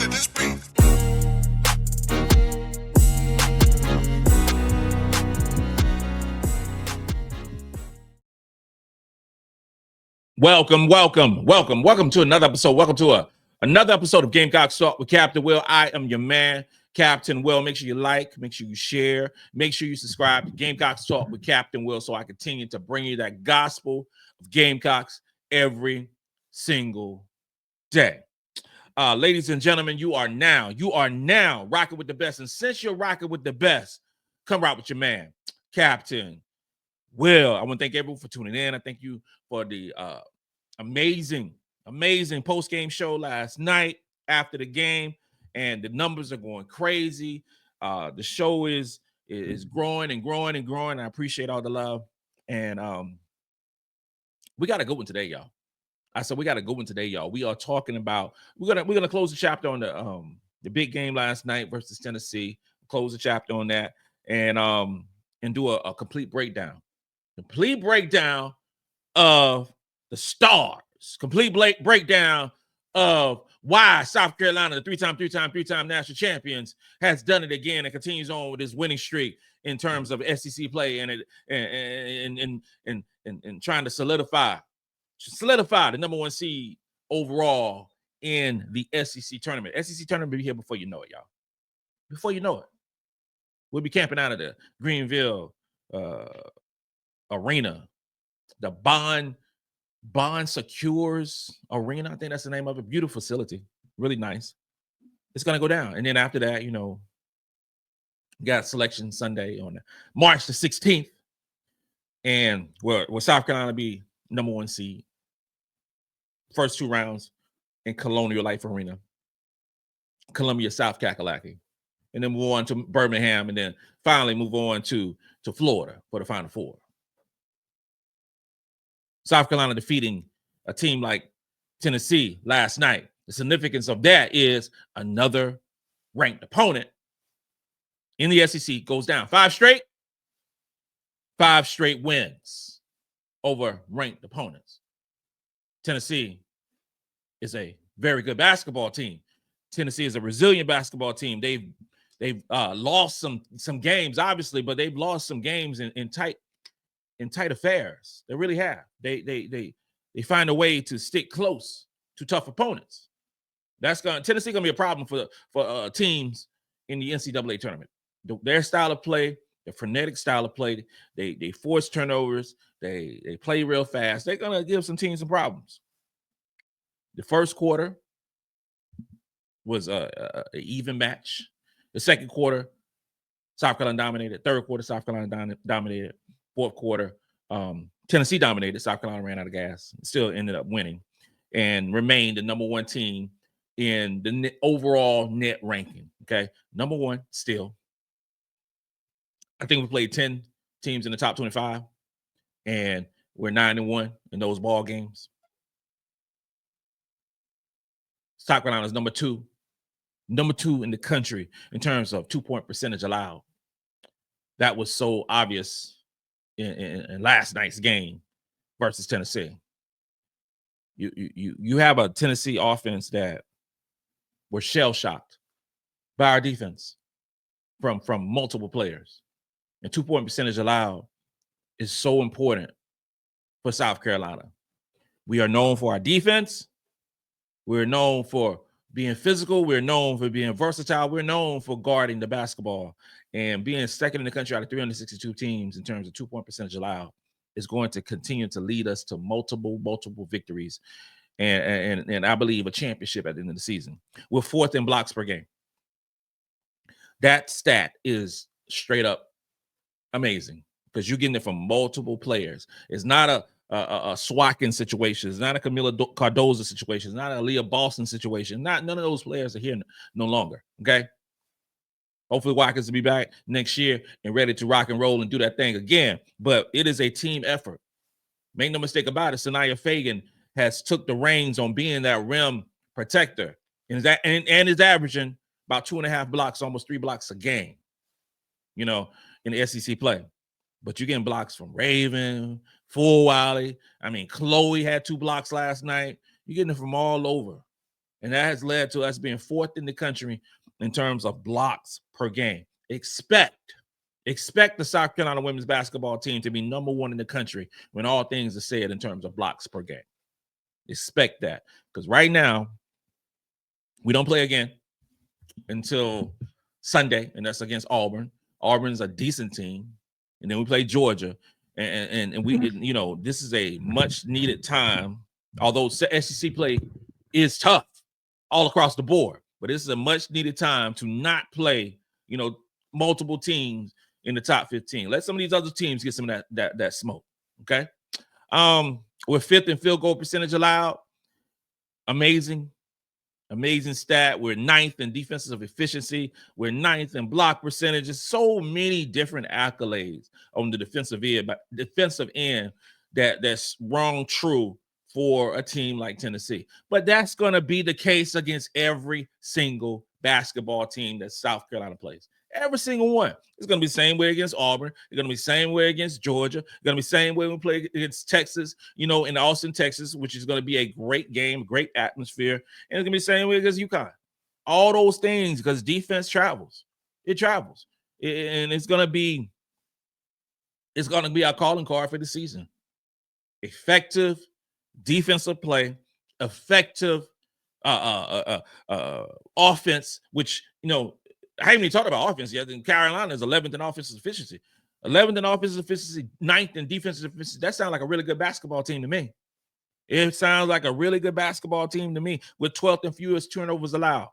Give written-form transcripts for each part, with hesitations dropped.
to this beat. Welcome to another episode. Welcome to another episode of Gamecocks Talk with Captain Will. I am your man, Captain Will. Make sure you like, make sure you share, make sure you subscribe to Gamecocks Talk with Captain Will so I continue to bring you that gospel of Gamecocks every single day. Ladies and gentlemen, you are now rocking with the best. And since you're rocking with the best, come rock with your man, Captain Will. I want to thank everyone for tuning in. I thank you for the amazing post-game show last night after the game, and the numbers are going crazy. The show is growing and growing and growing. I appreciate all the love, and we got a good one today, y'all. I said we got a good one today, y'all. We are talking about we're gonna close the chapter on the big game last night versus Tennessee. Close the chapter on that, and do a complete breakdown of the stars, complete breakdown of why South Carolina, the three-time national champions, has done it again and continues on with his winning streak in terms of SEC play and trying to solidify the number one seed overall in the SEC tournament. SEC tournament will be here before you know it, y'all. Before you know it, we'll be camping out of the Greenville arena, the Bond Secures Arena. I think that's the name of it. Beautiful facility, really nice. It's gonna go down, and then after that, got Selection Sunday on March the 16th, and where South Carolina be number one seed. First two rounds in Colonial Life Arena, Columbia, South Kakalaki, and then move on to Birmingham, and then finally move on to Florida for the Final Four. South Carolina defeating a team like Tennessee last night. The significance of that is another ranked opponent in the SEC goes down. Five straight wins over ranked opponents. Tennessee is a very good basketball team. Tennessee is a resilient basketball team. They've lost some games, obviously, but they've lost some games in tight affairs. They really have. They find a way to stick close to tough opponents. Tennessee gonna be a problem for teams in the NCAA tournament. Their style of play, their frenetic style of play, they force turnovers, they play real fast. They're gonna give some teams some problems. The first quarter was an even match. The second quarter, South Carolina dominated. Third quarter, South Carolina dominated. Fourth quarter, Tennessee dominated. South Carolina ran out of gas. Still ended up winning and remained the number one team in the overall net ranking. Okay, number one still. I think we played 10 teams in the top 25, and we're 9-1 in those ball games. South Carolina is number two in the country in terms of 2-point percentage allowed. That was so obvious in last night's game versus Tennessee. You have a Tennessee offense that were shell-shocked by our defense from multiple players. And 2-point percentage allowed is so important for South Carolina. We are known for our defense. We're known for being physical. We're known for being versatile. We're known for guarding the basketball. And being second in the country out of 362 teams in terms of 2-point percentage allowed is going to continue to lead us to multiple victories and I believe a championship at the end of the season. We're fourth in blocks per game. That stat is straight up amazing because you're getting it from multiple players. It's not a Swatkin situation. It's not a Camila Cardoza situation. It's not a Leah Boston situation. None of those players are here no longer. Okay. Hopefully Watkins will be back next year and ready to rock and roll and do that thing again. But it is a team effort. Make no mistake about it. Sania Feagin has took the reins on being that rim protector. And is averaging about 2.5 blocks, almost 3 blocks a game, in the SEC play. But you're getting blocks from Raven, Fulwiley. I mean, Chloe had 2 blocks last night. You're getting it from all over. And that has led to us being fourth in the country in terms of blocks per game. Expect the South Carolina women's basketball team to be number one in the country when all things are said in terms of blocks per game. Expect that. Because right now, we don't play again until Sunday, and that's against Auburn. Auburn's a decent team. And then we play Georgia. And we, you know, this is a much needed time, although SEC play is tough all across the board. But this is a much needed time to not play, you know, multiple teams in the top 15. Let some of these other teams get some of that smoke. Okay. We're fifth in field goal percentage allowed. Amazing stat. We're ninth in defensive efficiency. We're ninth in block percentages. So many different accolades on the defensive end that's wrong true for a team like Tennessee. But that's going to be the case against every single basketball team that South Carolina plays. Every single one. It's going to be the same way against Auburn. It's going to be the same way against Georgia. It's going to be the same way we play against Texas, you know, in Austin, Texas, which is going to be a great game, great atmosphere. And it's going to be the same way against UConn. All those things, because defense travels. It travels. And it's going to be our calling card for the season. Effective defensive play, effective offense, which, you know, I haven't even talked about offense yet. And Carolina is 11th in offensive efficiency. 11th in offensive efficiency, 9th in defensive efficiency. That sounds like a really good basketball team to me. It sounds like a really good basketball team to me with 12th and fewest turnovers allowed.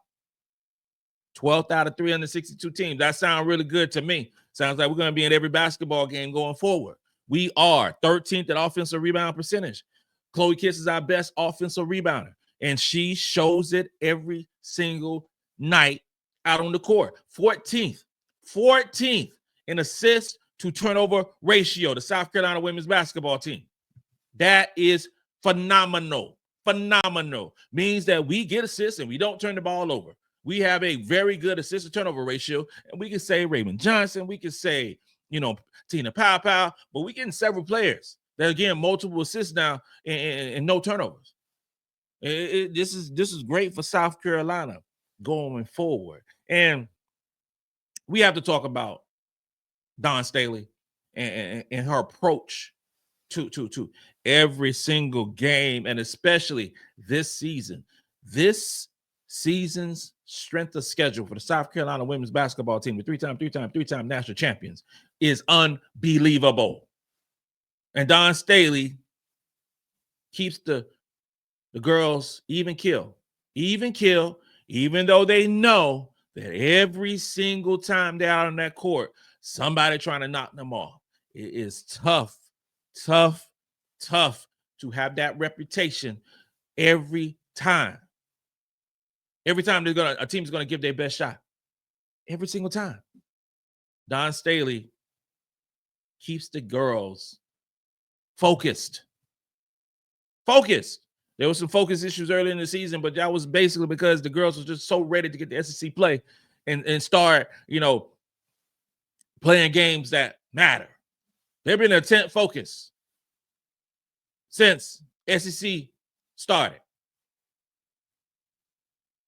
12th out of 362 teams. That sounds really good to me. Sounds like we're going to be in every basketball game going forward. We are 13th in offensive rebound percentage. Chloe Kiss is our best offensive rebounder, and she shows it every single night out on the court. 14th in assist to turnover ratio, the South Carolina women's basketball team. That is phenomenal. Means that we get assists and we don't turn the ball over. We have a very good assist to turnover ratio, and we can say Raymond Johnson, we can say, you know, Tina Pow, but we getting several players that are getting multiple assists now and no turnovers. This is great for South Carolina going forward. And we have to talk about Dawn Staley and her approach to every single game, and especially this season. This season's strength of schedule for the South Carolina women's basketball team, the three-time national champions, is unbelievable. And Dawn Staley keeps the girls even kill, even though they know that every single time they're out on that court, somebody trying to knock them off. It is tough to have that reputation every time. Every time a team's going to give their best shot. Every single time. Dawn Staley keeps the girls focused. There were some focus issues early in the season, but that was basically because the girls were just so ready to get the SEC play and start, you know, playing games that matter. They've been intent focus since SEC started.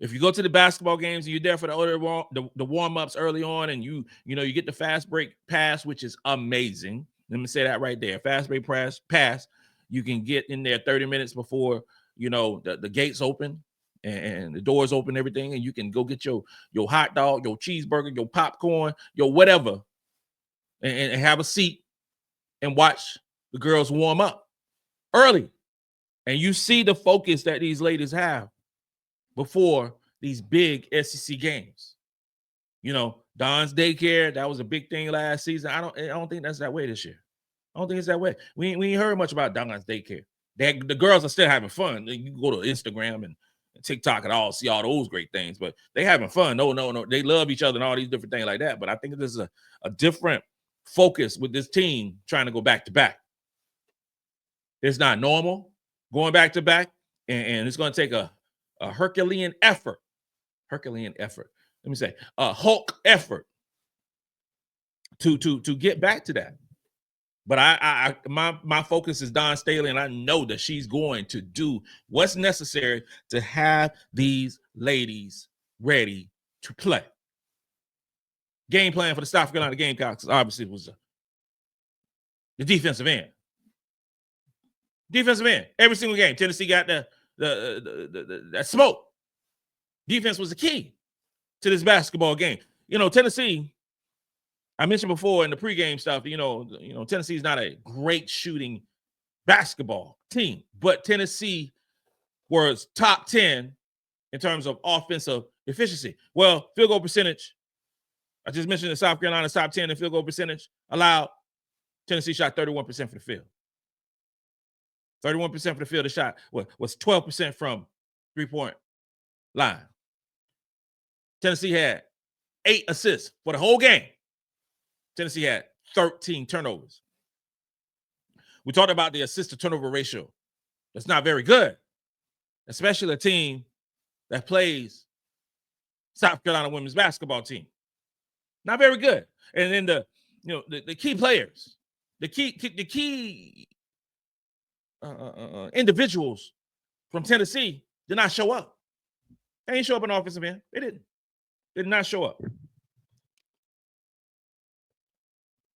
If you go to the basketball games and you're there for the warm-ups early on, and you get the fast break pass, which is amazing. Let me say that right there. Fast break pass. You can get in there 30 minutes before, you know, the gates open and the doors open, everything, and you can go get your hot dog, your cheeseburger, your popcorn, your whatever, and have a seat and watch the girls warm up early. And you see the focus that these ladies have before these big SEC games. You know, Dawn's daycare, that was a big thing last season. I don't think that's that way this year. I don't think it's that way. We ain't heard much about Dawn's daycare. The girls are still having fun. You can go to Instagram and TikTok and all, see all those great things, but they having fun. No. They love each other and all these different things like that. But I think this is a different focus with this team trying to go back to back. It's not normal going back to back, and it's going to take a Herculean effort. Let me say a Hulk effort to get back to that. But my focus is Dawn Staley, and I know that she's going to do what's necessary to have these ladies ready to play. Game plan for the South Carolina Gamecocks obviously was the defensive end. Defensive end. Every single game, Tennessee got that smoke. Defense was the key to this basketball game. You know, Tennessee, I mentioned before in the pregame stuff, you know, Tennessee's not a great shooting basketball team, but Tennessee was top 10 in terms of offensive efficiency. Well, field goal percentage, I just mentioned the South Carolina's top 10 in field goal percentage allowed. Tennessee shot 31% for the field. 31% for the field. The shot was 12% from three-point line. Tennessee had 8 assists for the whole game. Tennessee had 13 turnovers. We talked about the assist to turnover ratio. That's not very good, especially a team that plays South Carolina women's basketball team. Not very good. And then the key players, the key individuals from Tennessee did not show up. They didn't show up in the offensive end. They didn't. They did not show up.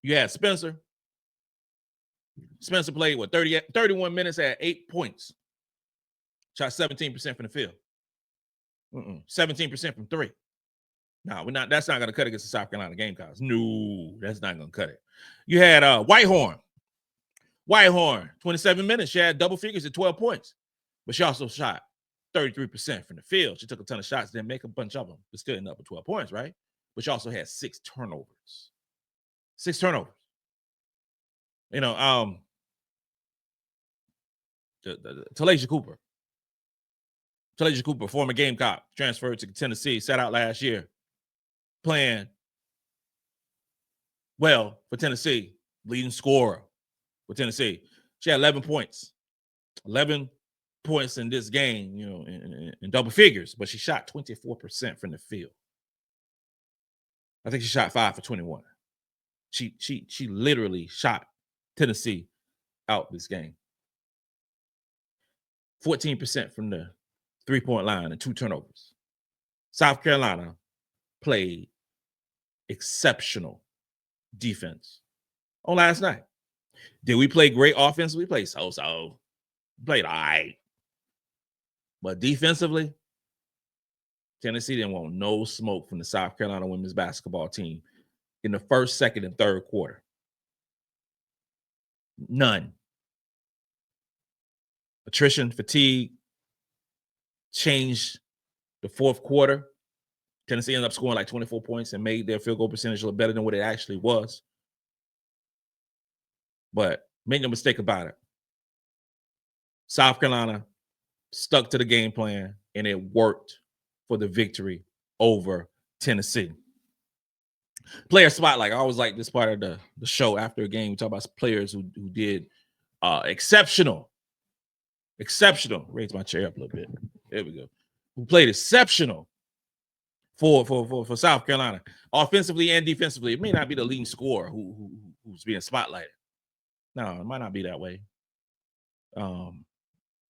You had Spencer. Spencer played 31 minutes at 8 points. Shot 17% from the field. 17% from 3. No, that's not going to cut against the South Carolina Gamecocks. No, that's not going to cut it. You had Whitehorn. Whitehorn, 27 minutes. She had double figures at 12 points. But she also shot 33% from the field. She took a ton of shots, didn't make a bunch of them, but still ended up with 12 points, right? But she also had 6 turnovers. 6 turnovers. You know, Talia Cooper. Talia Cooper, former Gamecock, transferred to Tennessee, sat out last year, playing well for Tennessee, leading scorer for Tennessee. She had 11 points. 11 points in this game, you know, in double figures, but she shot 24% from the field. I think she shot 5 for 21. She literally shot Tennessee out this game. 14% from the three-point line and 2 turnovers. South Carolina played exceptional defense on last night. Did we play great offense? We played so-so. Played all right. But defensively, Tennessee didn't want no smoke from the South Carolina women's basketball team in the first, second, and third quarter. None. Attrition, fatigue changed the fourth quarter. Tennessee ended up scoring like 24 points and made their field goal percentage look better than what it actually was. But make no mistake about it. South Carolina stuck to the game plan, and it worked for the victory over Tennessee. Player spotlight. I always like this part of the show after a game. We talk about players who did exceptional. Exceptional. Raise my chair up a little bit. There we go. Who played exceptional for South Carolina, offensively and defensively. It may not be the leading scorer who's being spotlighted. No, it might not be that way.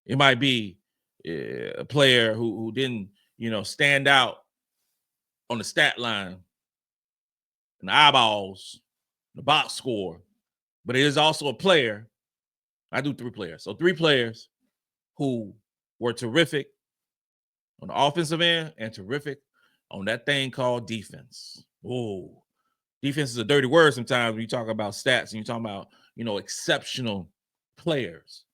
It might be a player who didn't, stand out on the stat line, and the eyeballs, the box score, but it is also a player. I do 3 players. So 3 players who were terrific on the offensive end and terrific on that thing called defense. Oh, defense is a dirty word sometimes when you talk about stats and you talk about, exceptional players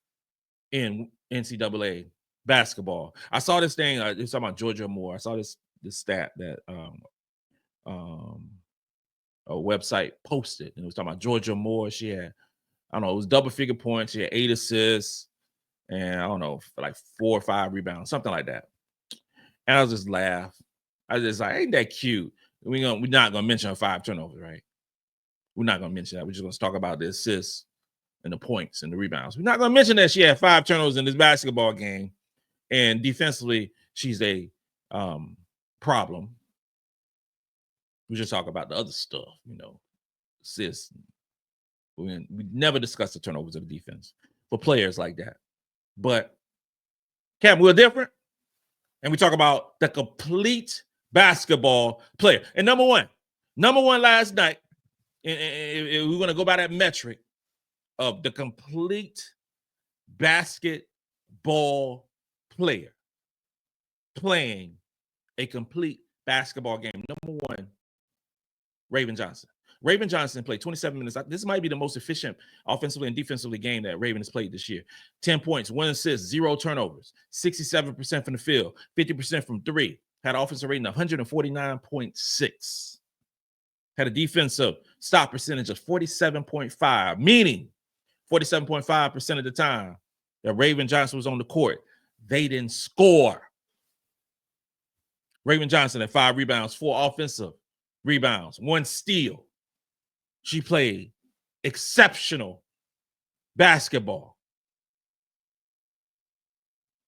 in NCAA basketball. I saw this thing, it's talking about Georgia Moore. I saw this stat that a website posted, and it was talking about Georgia Moore. She had, it was double figure points. She had 8 assists and like 4 or 5 rebounds, something like that. And I was just laugh. I was just like, ain't that cute? We're not gonna mention her 5 turnovers, right? We're not gonna mention that. We're just gonna talk about the assists and the points and the rebounds. We're not gonna mention that she had 5 turnovers in this basketball game, and defensively, she's a problem. We just talk about the other stuff, assists, We never discuss the turnovers of the defense for players like that. But, Cam, we're different. And we talk about the complete basketball player. And number one last night, and we're going to go by that metric of the complete basketball player playing a complete basketball game. Number one, Raven Johnson. Raven Johnson played 27 minutes. This might be the most efficient offensively and defensively game that Raven has played this year. 10 points, 1 assist, 0 turnovers, 67% from the field, 50% from three. Had an offensive rating of 149.6. Had a defensive stop percentage of 47.5, meaning 47.5% of the time that Raven Johnson was on the court, they didn't score. Raven Johnson had 5 rebounds, 4 offensive rebounds, 1 steal. She played exceptional basketball.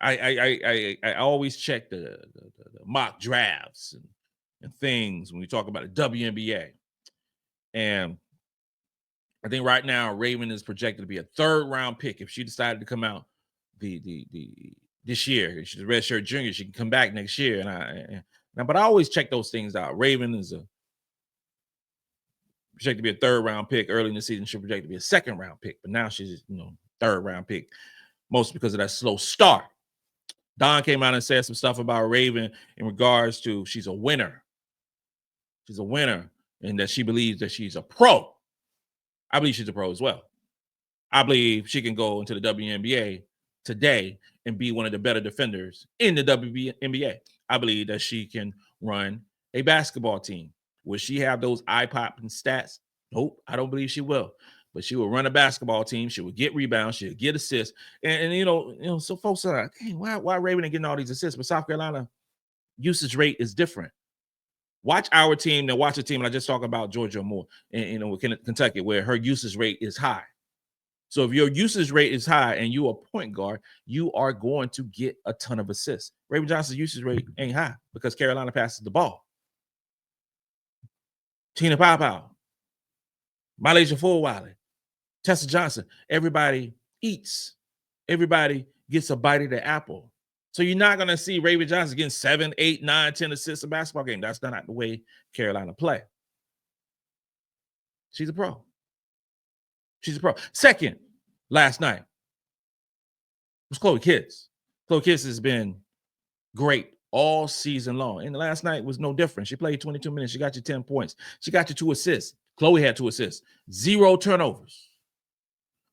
I always check the mock drafts and things when we talk about the WNBA. And I think right now Raven is projected to be a 3rd round pick. If she decided to come out this year, she's a redshirt junior, she can come back next year. But I always check those things out. Raven is projected to be a 3rd round pick. Early in the season, she projected to be a 2nd round pick, but now she's 3rd round pick, mostly because of that slow start. Dawn came out and said some stuff about Raven in regards to she's a winner. She's a winner, and that she believes that she's a pro. I believe she's a pro as well. I believe she can go into the WNBA today and be one of the better defenders in the WNBA. I believe that she can run a basketball team. Will she have those eye-popping stats? Nope, I don't believe she will. But she will run a basketball team. She will get rebounds. She'll get assists. And so folks are like, hey, why Raven ain't getting all these assists? But South Carolina usage rate is different. Watch our team and watch a team. And I just talked about Georgia more, with Kentucky, where her usage rate is high. So if your usage rate is high and you're a point guard, you are going to get a ton of assists. Raven Johnson's usage rate ain't high because Carolina passes the ball. Tina Pow, MiLaysia Fulwiley, Tessa Johnson, everybody eats. Everybody gets a bite of the apple. So you're not going to see Raven Johnson getting 7, 8, 9, 10 assists in a basketball game. That's not the way Carolina play. She's a pro. She's a pro. Second, last night was Chloe Kitts. Chloe Kitts has been great all season long. And last night was no different. She played 22 minutes. She got you 10 points. She got you 2 assists. Chloe had 2 assists. 0 turnovers.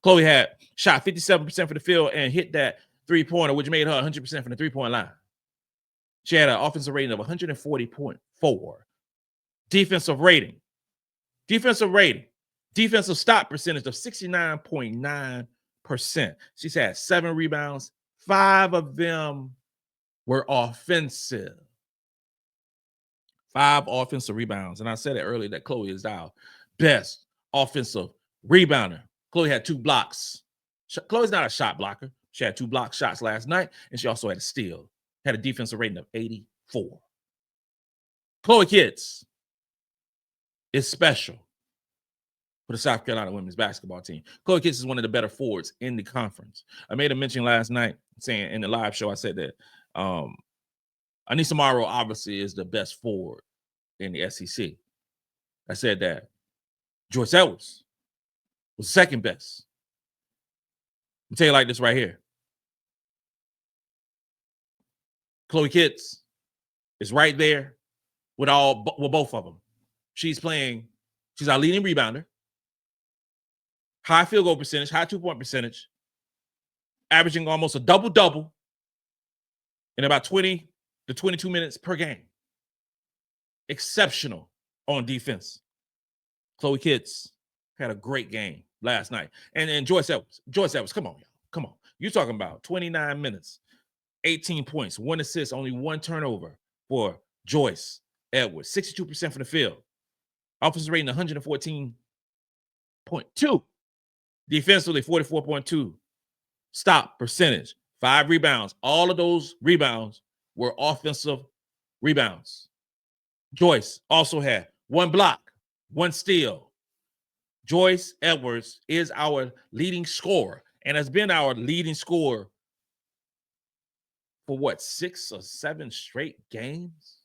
Chloe had shot 57% for the field and hit that 3-pointer, which made her 100% from the 3-point line. She had an offensive rating of 140.4. Defensive rating. Defensive stop percentage of 69.9%. She's had 7 rebounds. 5 of them were offensive. 5 offensive rebounds. And I said it earlier that Chloe is our best offensive rebounder. Chloe had 2 blocks. Chloe's not a shot blocker. She had 2 block shots last night, and she also had a steal. Had a defensive rating of 84. Chloe Kitts is special for the South Carolina women's basketball team. Chloe Kitts is one of the better forwards in the conference. I made a mention last night saying in the live show, I said that Anissa Morrow obviously is the best forward in the SEC. I said that Joyce Edwards was second best. I'll tell you like this right here. Chloe Kitts is right there with both of them. She's our leading rebounder, high field goal percentage, high 2-point percentage, averaging almost a double-double in about 20 to 22 minutes per game. Exceptional on defense. Chloe Kitts had a great game last night. And Joyce Edwards, come on, y'all. Come on. You're talking about 29 minutes, 18 points, 1 assist, only 1 turnover for Joyce Edwards. 62% from the field. Offensive rating 114.2. Defensively, 44.2. Stop percentage, 5 rebounds. All of those rebounds were offensive rebounds. Joyce also had 1 block, 1 steal, Joyce Edwards is our leading scorer and has been our leading scorer for what, 6 or 7 straight games?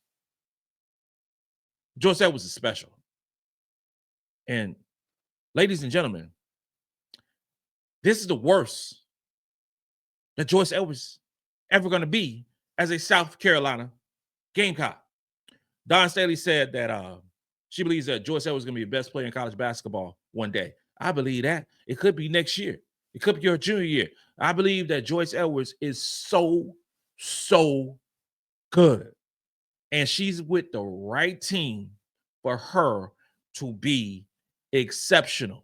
Joyce Edwards is special. And ladies and gentlemen, this is the worst that Joyce Edwards ever going to be as a South Carolina Gamecock. Dawn Staley said that she believes that Joyce Edwards is going to be the best player in college basketball one day. I believe that. It could be next year. It could be your junior year. I believe that Joyce Edwards is so good. And she's with the right team for her to be exceptional.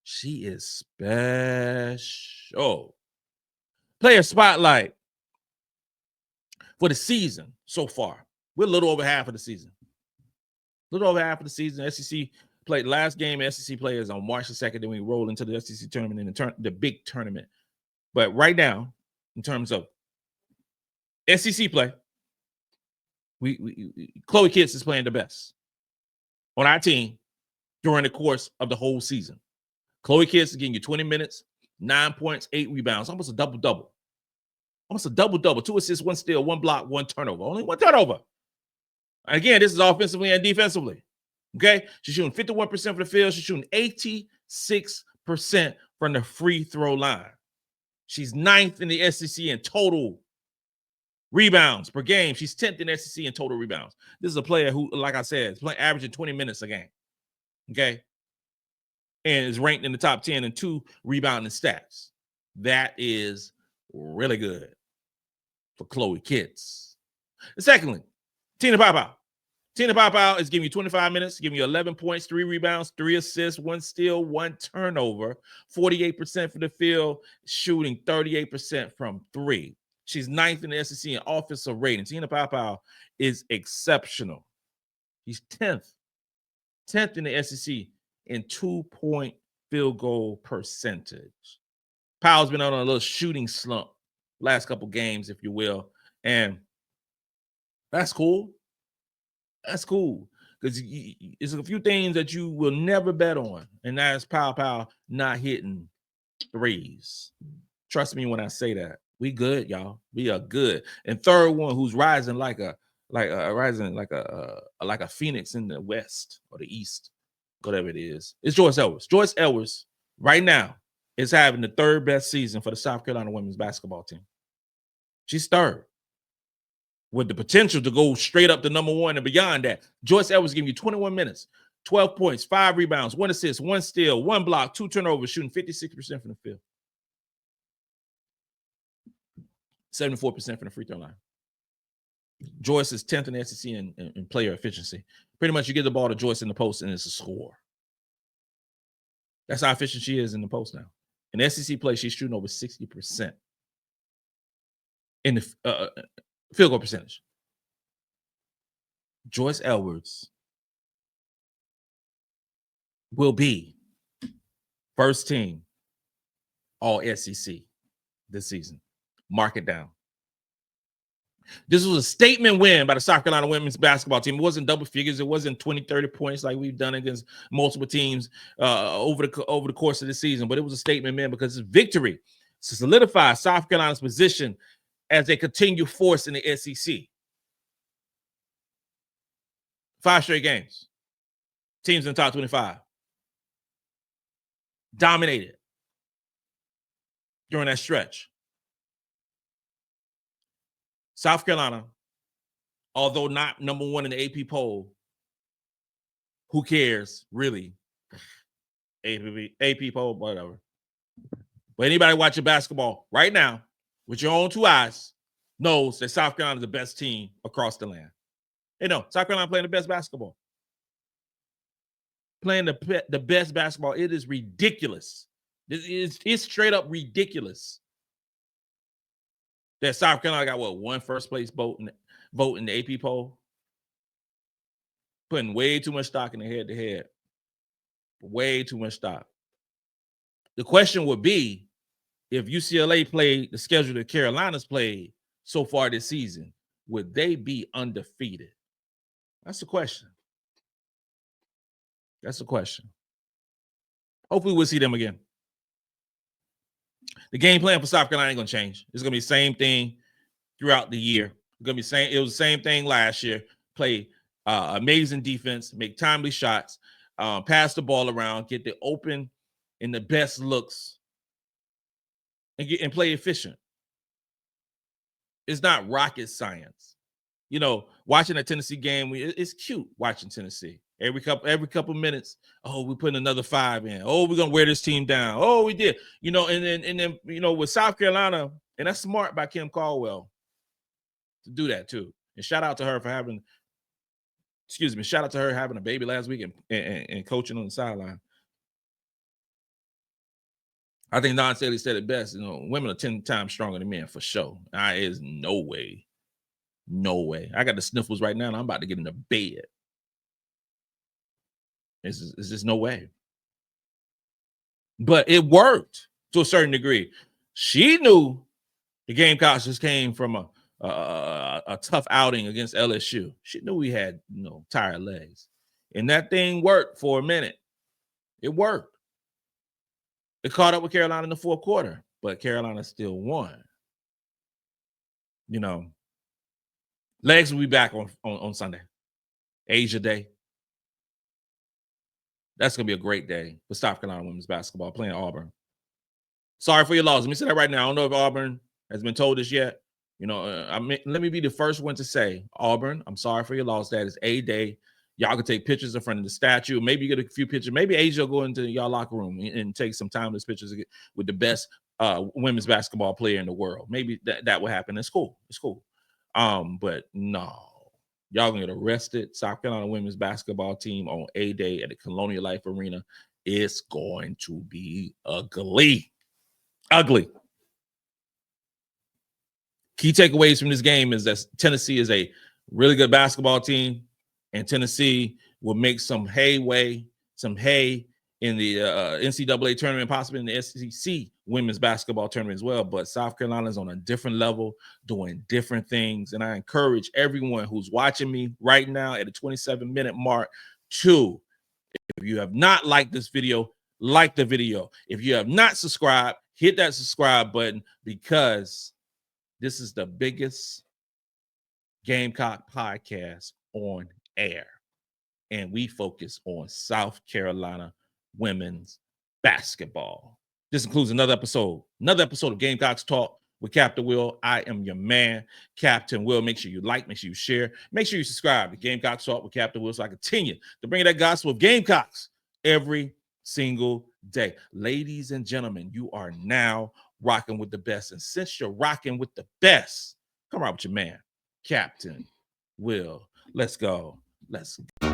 She is special. Player spotlight for the season so far. We're a little over half of the season. SEC played last game. SEC players on March the 2nd. Then we roll into the SEC tournament and the big tournament. But right now, in terms of SEC play, Chloe Kitts is playing the best on our team during the course of the whole season. Chloe Kitts is getting you 20 minutes, 9 points, 8 rebounds, almost a double-double. 2 assists, 1 steal, 1 block, 1 turnover. Only 1 turnover. Again, this is offensively and defensively. Okay? She's shooting 51% from the field. She's shooting 86% from the free throw line. She's 9th in the SEC in total rebounds per game. She's 10th in SEC in total rebounds. This is a player who, like I said, is averaging 20 minutes a game. Okay? And is ranked in the top 10 in 2 rebounding stats. That is really good for Chloe Kitts. Secondly, Tina Pow. Tina Pow is giving you 25 minutes, giving you 11 points, 3 rebounds, 3 assists, 1 steal, 1 turnover, 48% from the field, shooting 38% from 3. She's 9th in the SEC in offensive rating. Tina Pow is exceptional. He's 10th in the SEC in 2-point field goal percentage. Powell's been on a little shooting slump last couple games, if you will, and that's cool. That's cool because it's a few things that you will never bet on, and that's Pow not hitting threes. Trust me when I say that. We good, y'all. We are good. And third one, who's rising like a phoenix in the west or the east, whatever it is Joyce Edwards. Joyce Edwards right now is having the 3rd best season for the South Carolina women's basketball team. She's 3rd. With the potential to go straight up to number 1 and beyond that. Joyce Edwards giving you 21 minutes, 12 points, 5 rebounds, 1 assist, 1 steal, 1 block, 2 turnovers, shooting 56% from the field. 74% from the free throw line. Joyce is 10th in the SEC in player efficiency. Pretty much you get the ball to Joyce in the post and it's a score. That's how efficient she is in the post now. In SEC play, she's shooting over 60% in the field goal percentage. Joyce Edwards will be first team all SEC this season. Mark it down. This was a statement win by the South Carolina women's basketball team. It wasn't double figures. It wasn't 20, 30 points like we've done against multiple teams over the course of the season, but it was a statement win because it's victory to solidify South Carolina's position as a continued force in the SEC. 5 straight games. Teams in the top 25. Dominated during that stretch. South Carolina, although not number 1 in the AP poll, who cares, really? AP poll, whatever. But anybody watching basketball right now with your own 2 eyes knows that South Carolina is the best team across the land. They know South Carolina playing the best basketball. Playing the best basketball. It is ridiculous. It's straight up ridiculous that South Carolina got 1 first place vote in the AP poll. Putting way too much stock in the head-to-head. Way too much stock. The question would be, if UCLA played the schedule that Carolina's played so far this season, would they be undefeated? That's the question. That's the question. Hopefully we'll see them again. The game plan for South Carolina ain't going to change. It's going to be the same thing throughout the year. It's going to be same. It was the same thing last year. Play amazing defense, make timely shots, pass the ball around, get the open and the best looks, and play efficient. It's not rocket science. You know, watching a Tennessee game, it's cute watching Tennessee. Every couple minutes, oh, we're putting another 5 in. Oh, we're gonna wear this team down. Oh, we did. You know, and then you know, with South Carolina, and that's smart by Kim Caldwell to do that too. And shout out to her for having, shout out to her having a baby last week and coaching on the sideline. I think Dawn Staley said it best. You know, women are 10 times stronger than men for sure. Is no way. No way. I got the sniffles right now, and I'm about to get in the bed. It's just no way. But it worked to a certain degree. She knew the Gamecocks just came from a tough outing against LSU. She knew we had, you know, tired legs. And that thing worked for a minute. It worked. It caught up with Carolina in the fourth quarter, but Carolina still won. You know, legs will be back on Sunday. Asia Day. That's going to be a great day for South Carolina women's basketball playing Auburn. Sorry for your loss. Let me say that right now. I don't know if Auburn has been told this yet. You know, let me be the first one to say, Auburn, I'm sorry for your loss. That is a day. Y'all can take pictures in front of the statue. Maybe you get a few pictures. Maybe Asia will go into y'all locker room and take some timeless pictures with the best women's basketball player in the world. Maybe that will happen. It's cool. It's cool. But no. Y'all gonna get arrested. South Carolina women's basketball team on a day at the Colonial Life Arena. It's going to be ugly. Ugly. Key takeaways from this game is that Tennessee is a really good basketball team, and Tennessee will make some hay in the NCAA tournament, possibly in the SEC women's basketball tournament as well. But South Carolina is on a different level, doing different things. And I encourage everyone who's watching me right now at the 27-minute mark to, if you have not liked this video, like the video. If you have not subscribed, hit that subscribe button, because this is the biggest Gamecock podcast on air. And we focus on South Carolina women's basketball. This includes another episode of Gamecocks Talk with Captain Will. I am your man, Captain Will. Make sure you like, make sure you share, make sure you subscribe to Gamecocks Talk with Captain Will so I continue to bring you that gospel of Gamecocks every single day. Ladies and gentlemen, you are now rocking with the best. And since you're rocking with the best, come on with your man, Captain Will. Let's go. Let's go.